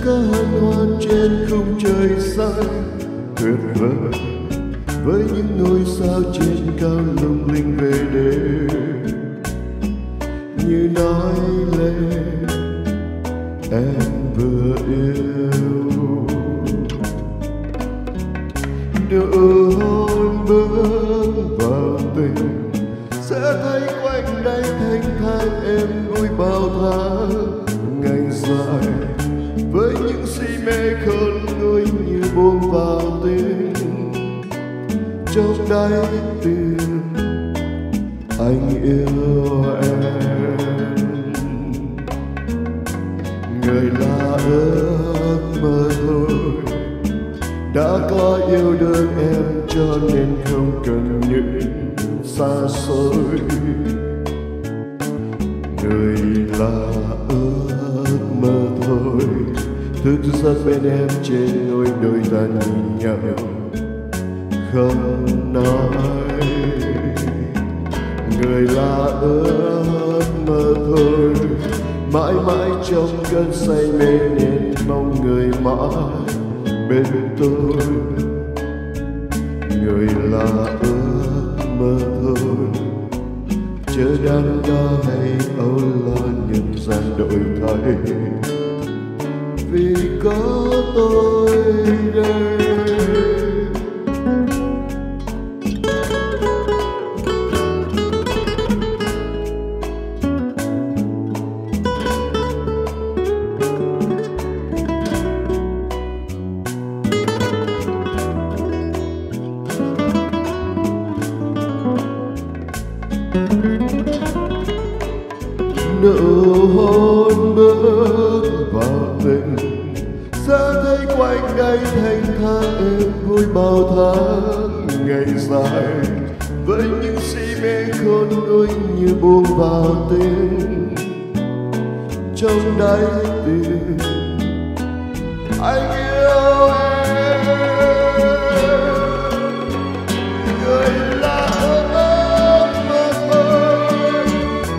ca hân hoan trên khung trời xanh tuyệt vời, với những ngôi sao trên cao lung linh về đêm, như nói lên em vừa yêu. Nụ hôn bước vào tình sẽ thấy quanh đây thanh thang em vui bao tháng ngày dài, với những si mê khôn nguôi như buông vào tim. Trong đáy tim anh yêu em, người là ước mơ thôi, đã có yêu đương em cho nên không cần những xa xôi. Người là ước mơ thôi, thức giấc bên em trên đôi ta nhìn nhau không nói. Người là ước mơ thôi, mãi mãi trong cơn say mê nên mong người mãi bên tôi. Người là ước mơ thôi, chớ đắn đo hay âu lo nhân gian đổi thay, vì có tôi đây. Nụ hôn bước vào tình sẽ thấy quanh đây thanh thang em vui bao tháng ngày dài, với những si mê khôn nguôi như buông vào tim. Trong đáy tim anh yêu em, người là ước mơ thôi,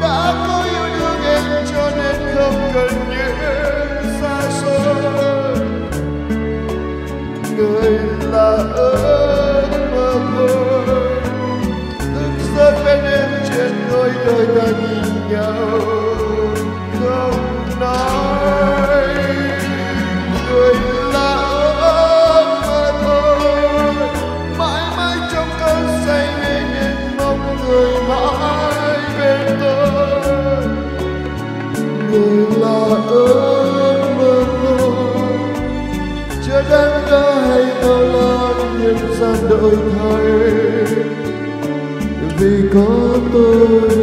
đã có yêu đương em cho nên không cần những xa xôi. Người là ước mơ thôi, thức giấc bên em trên đôi ta nhìn nhau không nói. Người là ước mơ thôi, mãi mãi trong cơn say mê nên mong người mãi bên tôi. Người là ước mơ thôi, chưa đắn đo hay âu lo nhân gian đổi thay, vì có tôi